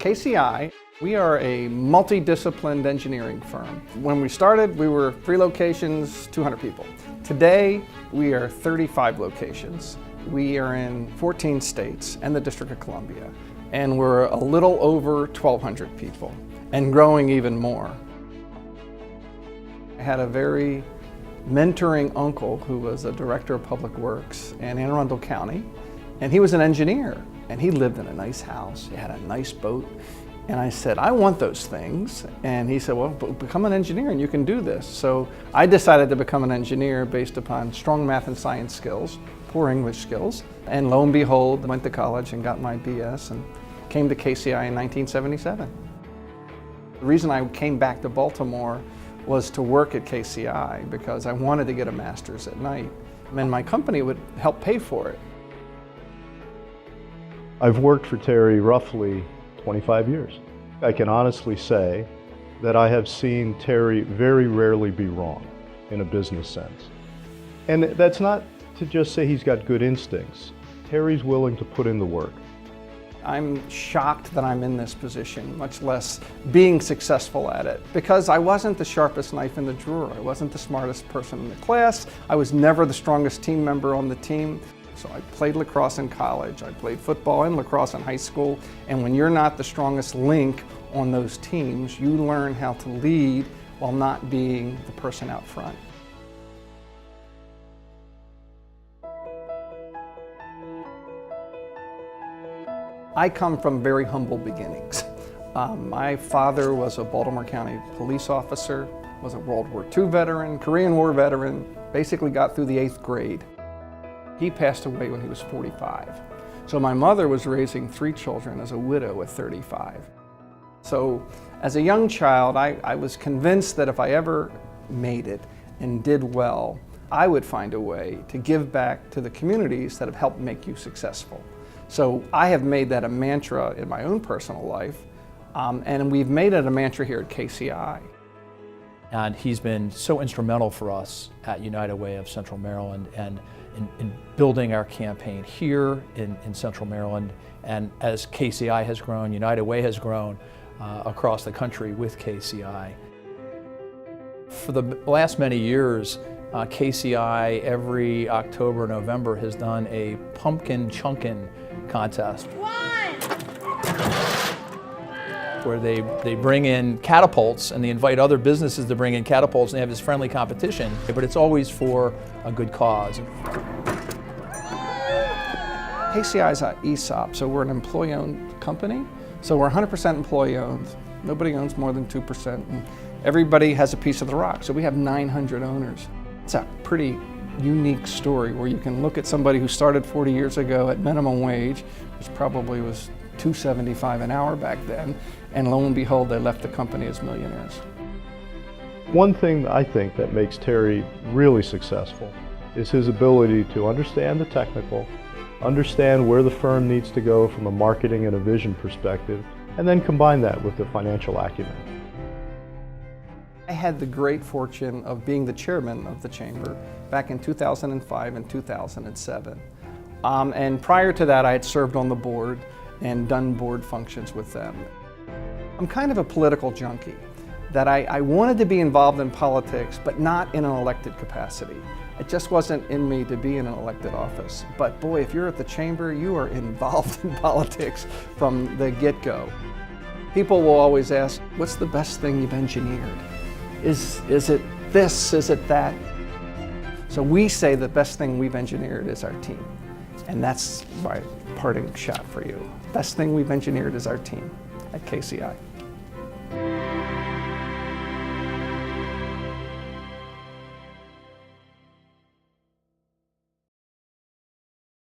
KCI, we are a multidisciplined engineering firm. When we started, we were 3 locations, 200 people. Today, we are 35 locations. We are in 14 states and the District of Columbia. And we're a little over 1,200 people and growing even more. I had a very mentoring uncle who was a director of public works in Anne Arundel County, and he was an engineer, and he lived in a nice house. He had a nice boat. And I said, I want those things. And he said, well, become an engineer and you can do this. So I decided to become an engineer based upon strong math and science skills, poor English skills. And lo and behold, I went to college and got my BS and came to KCI in 1977. The reason I came back to Baltimore was to work at KCI because I wanted to get a master's at night. And my company would help pay for it. I've worked for Terry roughly 25 years. I can honestly say that I have seen Terry very rarely be wrong in a business sense. And that's not to just say he's got good instincts. Terry's willing to put in the work. I'm shocked that I'm in this position, much less being successful at it, because I wasn't the sharpest knife in the drawer. I wasn't the smartest person in the class. I was never the strongest team member on the team. So I played lacrosse in college, I played football and lacrosse in high school, and when you're not the strongest link on those teams, you learn how to lead while not being the person out front. I come from very humble beginnings. My father was a Baltimore County police officer, was a World War II veteran, Korean War veteran, basically got through the 8th grade. He passed away when he was 45. So my mother was raising 3 children as a widow at 35. So as a young child, I was convinced that if I ever made it and did well, I would find a way to give back to the communities that have helped make you successful. So I have made that a mantra in my own personal life, and we've made it a mantra here at KCI. And he's been so instrumental for us at United Way of Central Maryland and in building our campaign here in Central Maryland. And as KCI has grown, United Way has grown across the country with KCI. For the last many years, KCI every October, November has done a pumpkin chunkin contest. Where they bring in catapults and they invite other businesses to bring in catapults and they have this friendly competition, but it's always for a good cause. KCI is an ESOP, so we're an employee-owned company. So we're 100% employee-owned. Nobody owns more than 2%. And everybody has a piece of the rock, so we have 900 owners. It's a pretty unique story where you can look at somebody who started 40 years ago at minimum wage, which probably was $2.75 an hour back then, and lo and behold, they left the company as millionaires. One thing I think that makes Terry really successful is his ability to understand the technical, understand where the firm needs to go from a marketing and a vision perspective, and then combine that with the financial acumen. I had the great fortune of being the chairman of the chamber back in 2005 and 2007. And prior to that, I had served on the board and done board functions with them. I'm kind of a political junkie, that I wanted to be involved in politics, but not in an elected capacity. It just wasn't in me to be in an elected office. But boy, if you're at the chamber, you are involved in politics from the get-go. People will always ask, what's the best thing you've engineered? Is it this, is it that? So we say the best thing we've engineered is our team. And that's my parting shot for you. Best thing we've engineered is our team at KCI.